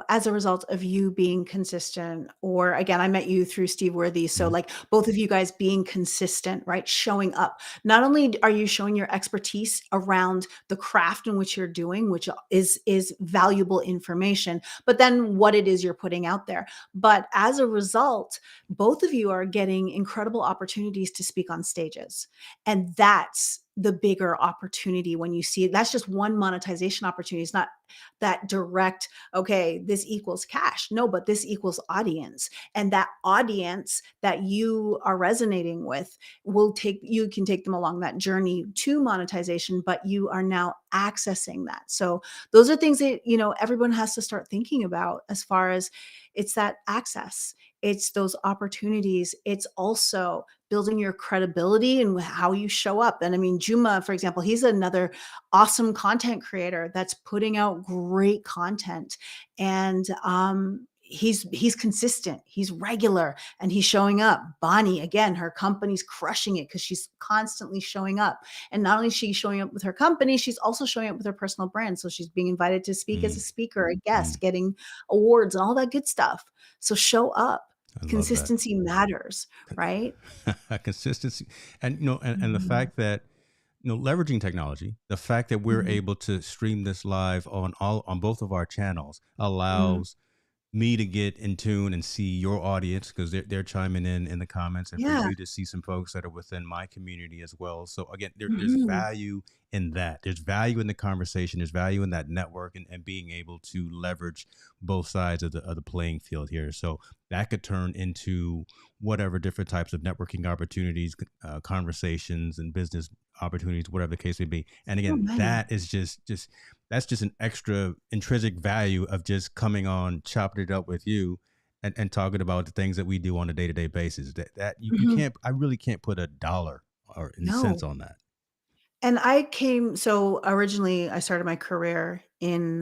as a result of you being consistent, or again, I met you through Steve Worthy. So Mhm. like both of you guys being consistent, right? Showing up. Not only are you showing your expertise around the craft in which you're doing, which is valuable information, but then what it is you're putting out there. But as a result, both of you are getting incredible opportunities to speak on stages. And that's the bigger opportunity when you see it. That's just one monetization opportunity. It's not that direct, okay, this equals cash. No, but this equals audience. And that audience that you are resonating with you can take them along that journey to monetization, but you are now accessing that. So those are things that, everyone has to start thinking about as far as it's that access. It's those opportunities. It's also building your credibility and how you show up. And I mean, Juma, for example, he's another awesome content creator that's putting out great content. And he's consistent, he's regular, and he's showing up. Bonnie, again, her company's crushing it because she's constantly showing up. And not only is she showing up with her company, she's also showing up with her personal brand. So she's being invited to speak as a Mm, speaker, a guest, mm. getting awards and all that good stuff. So show up. I love that. Consistency matters, right? Consistency, and and the Mhm. fact that leveraging technology, the fact that we're Mhm. able to stream this live on both of our channels Mhm. allows me to get in tune and see your audience because they're chiming in the comments, and for Yeah. you to see some folks that are within my community as well. So again, there's Mhm. value in that. There's value in the conversation. There's value in that network, and being able to leverage both sides of the playing field here. So that could turn into whatever different types of networking opportunities, conversations, and business opportunities, whatever the case may be. And So again, many. that is just that's just an extra intrinsic value of just coming on, chopping it up with you, and talking about the things that we do on a day-to-day basis. That you Mhm. can't, I really can't put a dollar or in cents No. on that. And so originally I started my career in,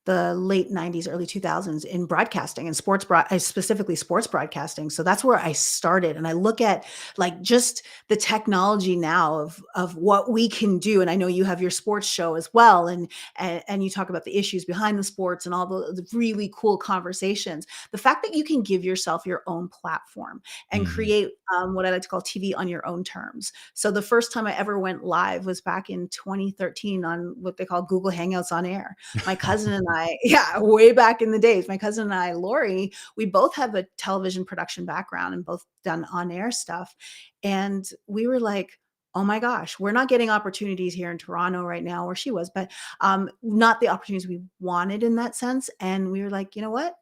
the late '90s, early 2000s in broadcasting and specifically sports broadcasting. So that's where I started. And I look at like just the technology now of what we can do. And I know you have your sports show as well. And you talk about the issues behind the sports and all the really cool conversations. The fact that you can give yourself your own platform and Hmm. create what I like to call TV on your own terms. So the first time I ever went live was back in 2013 on what they call Google Hangouts on Air. My cousin and I, yeah, way back in the days, my cousin and I, Lori, we both have a television production background and both done on air stuff. And we were like, oh my gosh, we're not getting opportunities here in Toronto right now, where she was, but not the opportunities we wanted in that sense. And we were like, you know what?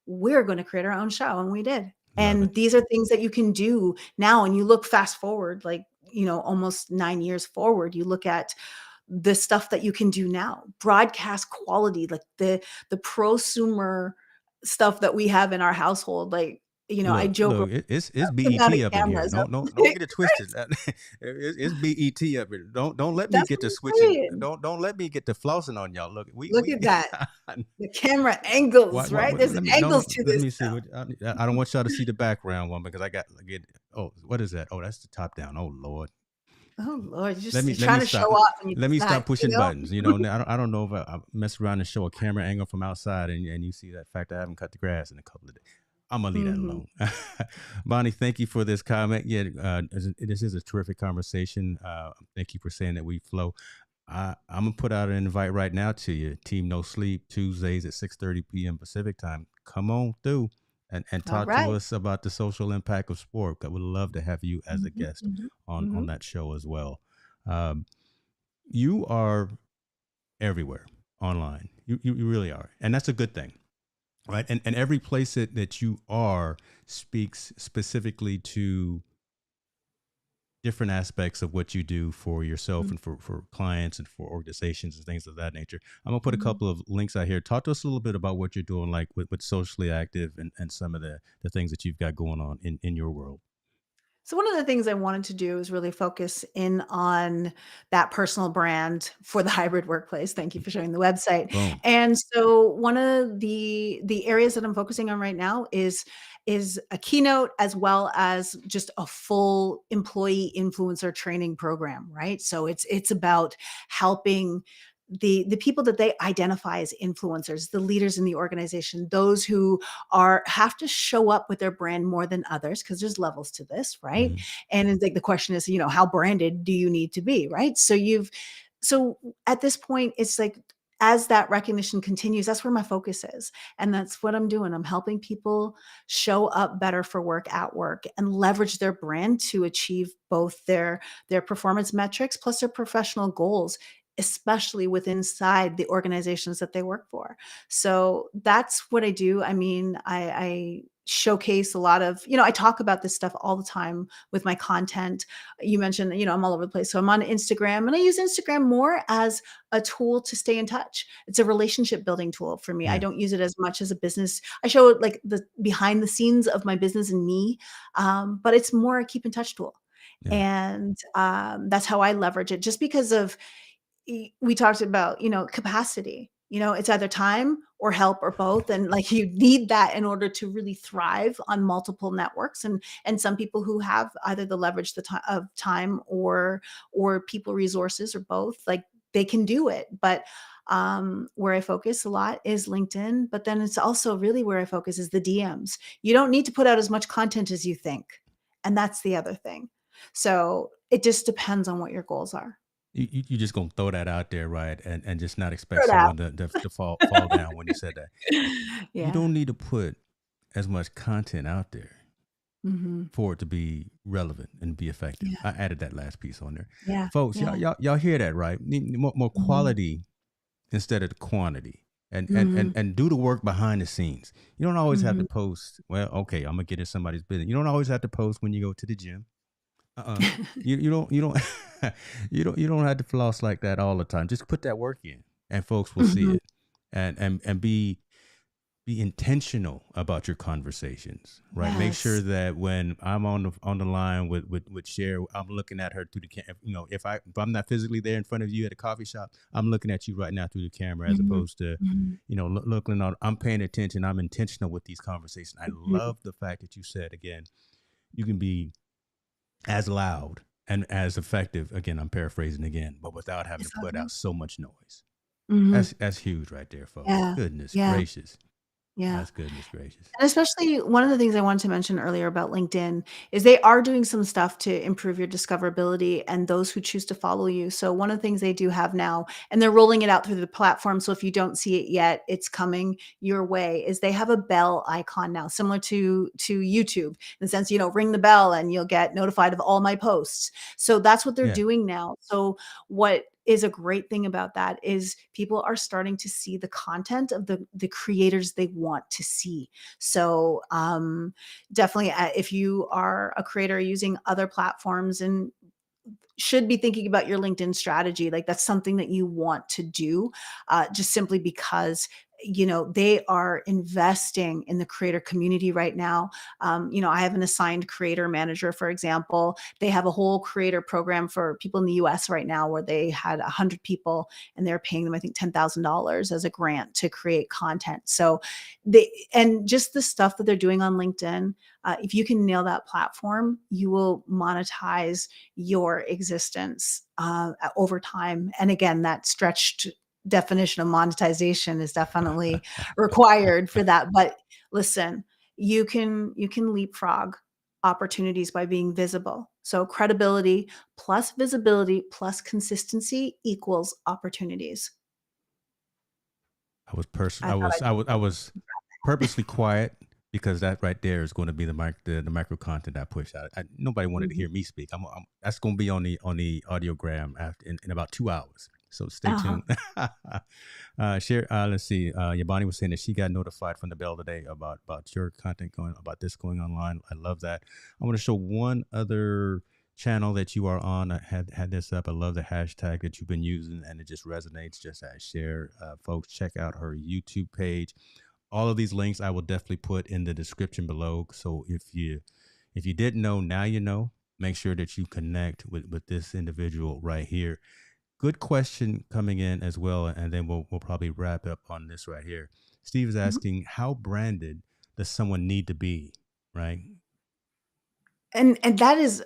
We're going to create our own show. And we did. Love it. And these are things that you can do now. And you look fast forward, like, almost 9 years forward, you look at the stuff that you can do now, broadcast quality, like the prosumer stuff that we have in our household. Like, I joke around Look, it's the amount of BET up in here. cameras. Don't get it twisted. It's BET up here. Don't let me That's get what to I'm switching. saying. Don't let me get to flossing on y'all. Look, Look we at that. The camera angles, why right? There's let me angles don't to let this me see stuff. what I don't want y'all to see the background one because I get oh, what is that? Oh, that's the top down. Oh Lord. Oh Lord, you're Let me trying to show stop. off and Let me it's not, stop pushing buttons. I don't know if I mess around and show a camera angle from outside, and you see that fact I haven't cut the grass in a couple of days. I'm gonna leave that Mhm. alone. Bonnie, thank you for this comment. Yeah, this is a terrific conversation. Thank you for saying that we flow. I'm gonna put out an invite right now to you, Team No Sleep, Tuesdays at 6:30 p.m. Pacific time. Come on through and All talk to right. us about the social impact of sport. I would love to have you as a Mhm, guest mhm, on mhm. that show as well. Um, you are everywhere online. You really are, and that's a good thing, right? And every place that you are speaks specifically to different aspects of what you do for yourself Mm, and for clients and for organizations and things of that nature. I'm gonna put a mhm. couple of links out here. Talk to us a little bit about what you're doing, like with socially active and some of the things that you've got going on in your world. So one of the things I wanted to do is really focus in on that personal brand for the hybrid workplace. Thank you for showing the website. Boom. And so one of the areas that I'm focusing on right now is a keynote as well as just a full employee influencer training program, right? So it's about helping the people that they identify as influencers, the leaders in the organization, those who have to show up with their brand more than others, because there's levels to this, right? Mhm. And it's like the question is, how branded do you need to be, right? So at this point, it's like, as that recognition continues, that's where my focus is. And that's what I'm doing. I'm helping people show up better for work at work and leverage their brand to achieve both their performance metrics plus their professional goals, especially within inside the organizations that they work for. So that's what I do. I mean, I showcase a lot of, I talk about this stuff all the time with my content. You mentioned, I'm all over the place. So I'm on Instagram, and I use Instagram more as a tool to stay in touch. It's a relationship building tool for me. I Yeah. don't use it as much as a business. I show like the behind the scenes of my business and me, but it's more a keep in touch tool. Yeah. And that's how I leverage it, just because of, we talked about, capacity. It's either time or help or both. And like, you need that in order to really thrive on multiple networks. And some people who have either the leverage of time or people resources or both, like, they can do it. But where I focus a lot is LinkedIn, but then it's also really where I focus is the DMs. You don't need to put out as much content as you think. And that's the other thing. So it just depends on what your goals are. You just gonna throw that out there, right? And just not expect Throw it out. someone to fall down when you said that. You Yeah. don't need to put as much content out there Mhm. for it to be relevant and be effective. Yeah. I added that last piece on there, Yeah. folks. Y'all Yeah. y'all, y'all hear that, right? Need more Mhm. quality instead of the quantity. Mhm. And do the work behind the scenes. You don't always have to Mhm. post. Well, okay, I'm gonna get in somebody's business. You don't always have to post when you go to the gym. Uh-uh. You don't you don't have to floss like that all the time. Just put that work in, and folks will see Mhm. it, and be intentional about your conversations, right? Make sure Yes. that when I'm on the line with Cher, I'm looking at her through the if I'm not physically there in front of you at a coffee shop, I'm looking at you right now through the camera, as Mhm. opposed to Mhm. looking on. I'm paying attention. I'm intentional with these conversations. I Mhm. love the fact that you said again, you can be as loud and as effective. Again, I'm paraphrasing again, but without having to It's all put out good. so much noise. Mhm. That's huge right there, folks. Yeah. Goodness Yeah. gracious. Yeah. That's goodness gracious. And especially, one of the things I wanted to mention earlier about LinkedIn is they are doing some stuff to improve your discoverability and those who choose to follow you. So one of the things they do have now, and they're rolling it out through the platform, so if you don't see it yet, it's coming your way, is they have a bell icon now, similar to YouTube, in the sense, ring the bell and you'll get notified of all my posts. So that's what they're Yeah. doing now. So what is a great thing about that is people are starting to see the content of the creators they want to see. So definitely, if you are a creator using other platforms, and should be thinking about your LinkedIn strategy, like, that's something that you want to do, just simply because they are investing in the creator community right now. I have an assigned creator manager, for example. They have a whole creator program for people in the US right now, where they had 100 people and they're paying them, I think, $10,000 as a grant to create content. So and just the stuff that they're doing on LinkedIn, if you can nail that platform, you will monetize your existence over time. And again, that stretched definition of monetization is definitely required for that. But listen, you can leapfrog opportunities by being visible. So credibility plus visibility plus consistency equals opportunities. I was person. I thought I was purposely quiet because that right there is going to be the micro content I push out. Nobody wanted to Mhm. hear me speak. That's going to be on the audiogram after in about 2 hours. So stay Uh-huh. tuned. Share. Let's see. Yabani was saying that she got notified from the bell today about your content about this going online. I love that. I want to show one other channel that you are on. I had this up. I love the hashtag that you've been using, and it just resonates. Just as share, folks, check out her YouTube page. All of these links I will definitely put in the description below. So if you didn't know, now you know. Make sure that you connect with this individual right here. Good question coming in as well, and then we'll probably wrap up on this right here. Steve is Mhm. asking, how branded does someone need to be, right? And that is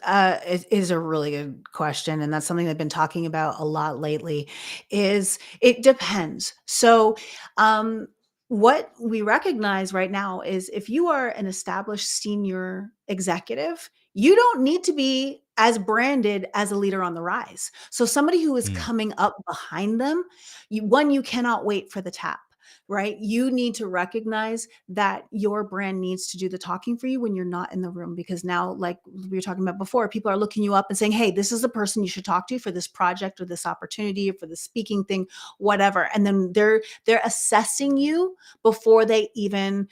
a really good question, and that's something I've been talking about a lot lately, is it depends. So, um, what we recognize right now is if you are an established senior executive, you don't need to be as branded as a leader on the rise. So somebody who is Mm, coming up behind them, you cannot wait for the tap, right? You need to recognize that your brand needs to do the talking for you when you're not in the room, because now, like we were talking about before, people are looking you up and saying, hey, this is the person you should talk to for this project or this opportunity or for the speaking thing, whatever. And then they're assessing you before they even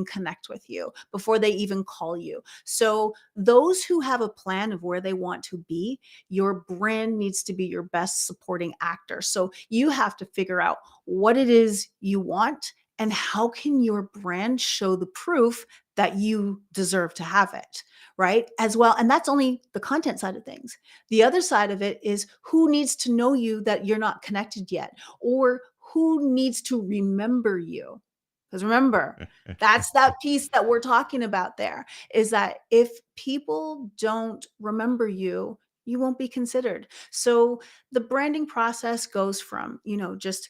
connect with you, before they even call you. So those who have a plan of where they want to be, your brand needs to be your best supporting actor. So you have to figure out what it is you want and how can your brand show the proof that you deserve to have it, right? As well. And that's only the content side of things. The other side of it is who needs to know you that you're not connected yet, or who needs to remember you. Because remember, that's that piece that we're talking about there, is that if people don't remember you, you won't be considered. So the branding process goes from, just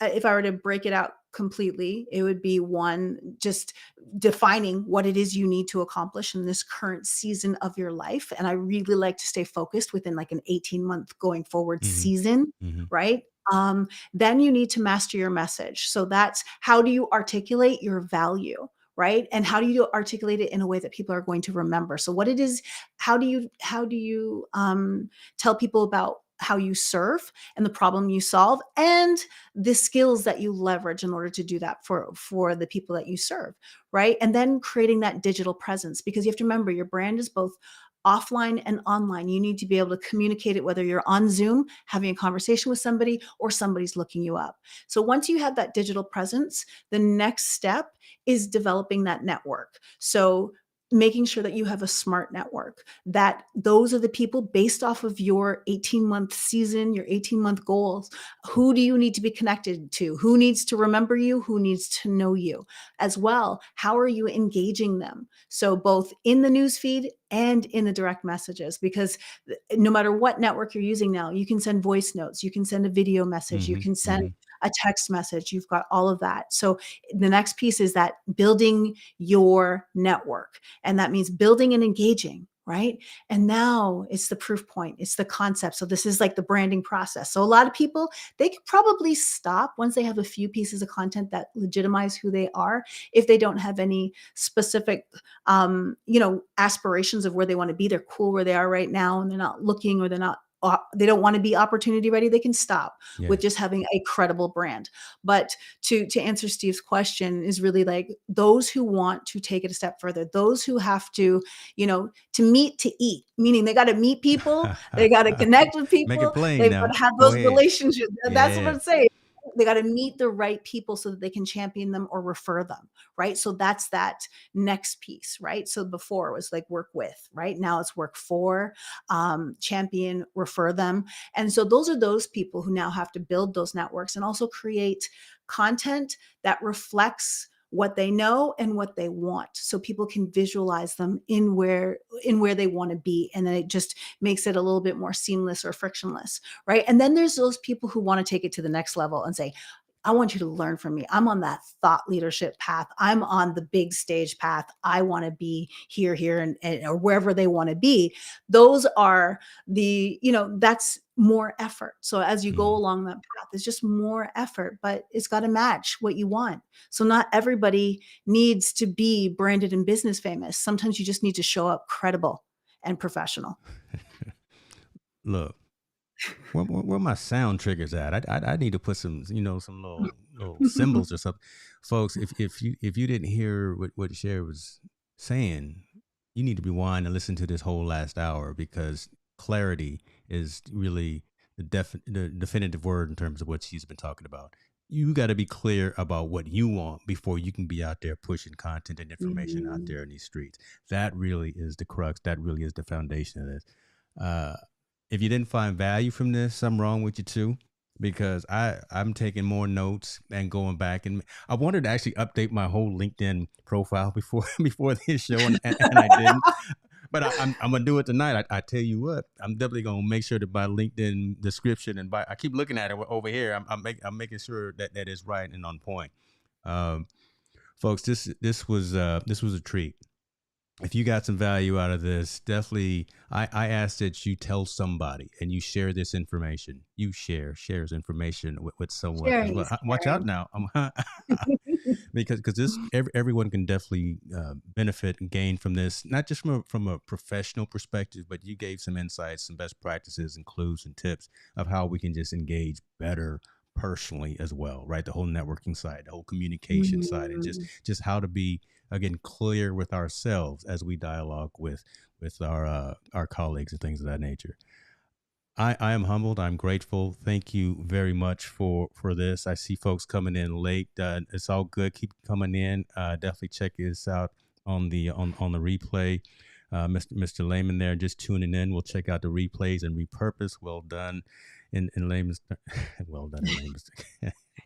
if I were to break it out completely, it would be one, just defining what it is you need to accomplish in this current season of your life. And I really like to stay focused within like an 18-month going forward hmm season, hmm right? Then you need to master your message. So that's how do you articulate your value? Right. And how do you articulate it in a way that people are going to remember? So what it is, how do you tell people about how you serve and the problem you solve, and the skills that you leverage in order to do that for the people that you serve, right? And then creating that digital presence, because you have to remember your brand is both offline and online. You need to be able to communicate it whether you're on Zoom having a conversation with somebody or somebody's looking you up. So once you have that digital presence, the next step is developing that network. So making sure that you have a smart network, that those are the people based off of your 18-month season, your 18-month goals. Who do you need to be connected to? Who needs to remember you? Who needs to know you? As well, how are you engaging them? So both in the newsfeed and in the direct messages, because no matter what network you're using now, you can send voice notes, you can send a video message, you hmm can send hmm a text message, you've got all of that. So the next piece is that building your network. And that means building and engaging, right? And now it's the proof point, it's the concept. So this is like the branding process. So a lot of people, they could probably stop once they have a few pieces of content that legitimize who they are, if they don't have any specific aspirations of where they want to be. They're cool where they are right now and they're not looking, or they don't want to be opportunity ready. They can stop with Yes. just having a credible brand. But to answer Steve's question, is really like those who want to take it a step further, those who have to meet to eat, meaning they got to meet people, they got to connect with Make it people, plain they've got now. to have Go those ahead. relationships. That's what Yeah. I'm saying. They got to meet the right people so that they can champion them or refer them, right? So that's that next piece, right? So before it was like work with, right? Now it's work for, champion, refer them. And so those are those people who now have to build those networks and also create content that reflects what they know and what they want, so people can visualize them in where they want to be, and then it just makes it a little bit more seamless or frictionless, right? And then there's those people who want to take it to the next level and say, I want you to learn from me. I'm on that thought leadership path. I'm on the big stage path. I want to be here, and or wherever they want to be. Those are that's more effort. So as you go Mm. along that path, it's just more effort, but it's got to match what you want. So not everybody needs to be branded and business famous. Sometimes you just need to show up credible and professional. Look, where my sound triggers at? I need to put some, some little symbols or something, folks. If you didn't hear what Cher was saying, you need to rewind and listen to this whole last hour, because clarity is really the definitive word in terms of what she's been talking about. You got to be clear about what you want before you can be out there pushing content and information out Mhm. there in these streets. That really is the crux. That really is the foundation of this. Uh, if you didn't find value from this, something wrong with you too. Because I'm taking more notes and going back, and I wanted to actually update my whole LinkedIn profile before before this show, and I didn't. but I'm gonna do it tonight. I tell you what, I'm definitely gonna make sure that my LinkedIn description and by I keep looking at it over here. I'm making sure that that is right and on point. Um, Folks, this was a treat. If you got some value out of this, definitely I ask that you tell somebody and you share this information. You shares information with someone as Sharing well. is Watch out caring. now. Because this everyone can definitely benefit and gain from this, not just from a professional perspective, but you gave some insights, some best practices, and clues and tips of how we can just engage better personally as well, right? The whole networking side, the whole communication side, and Mhm. just how to be again clear with ourselves as we dialogue with our colleagues and things of that nature. I am humbled. I'm grateful. Thank you very much for this. I see folks coming in late. It's all good. Keep coming in. Definitely check this out on the replay. Mr. Lehman there just tuning in. We'll check out the replays and repurpose. Well done in Lehman's. Well done in Lehman's.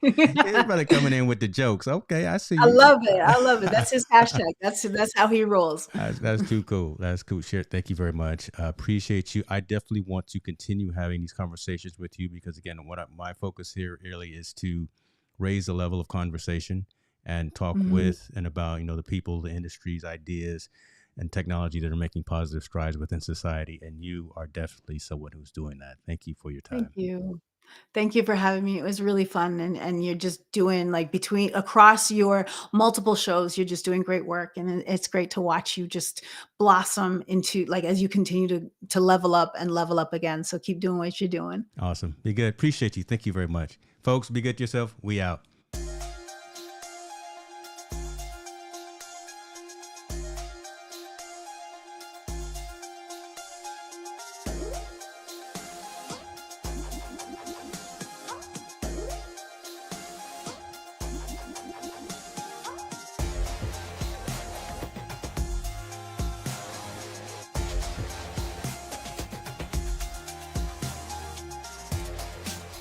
Everybody coming in with the jokes. Okay, I see I you. love it, I love it. That's his hashtag. That's how he rolls. That's too cool. That's cool. Cher, thank you very much. Appreciate you. I definitely want to continue having these conversations with you because, again, my focus here really is to raise the level of conversation and talk Mhm. with and about the people, the industries, ideas, and technology that are making positive strides within society. And you are definitely someone who's doing that. Thank you for your Thank time. you. Thank you for having me. It was really fun, and you're just doing, like, between across your multiple shows, you're just doing great work, and it's great to watch you just blossom into, like, as you continue to level up and level up again, so keep doing what you're doing. Awesome. Be good. Appreciate you. Thank you very much. Folks, be good to yourself. We out.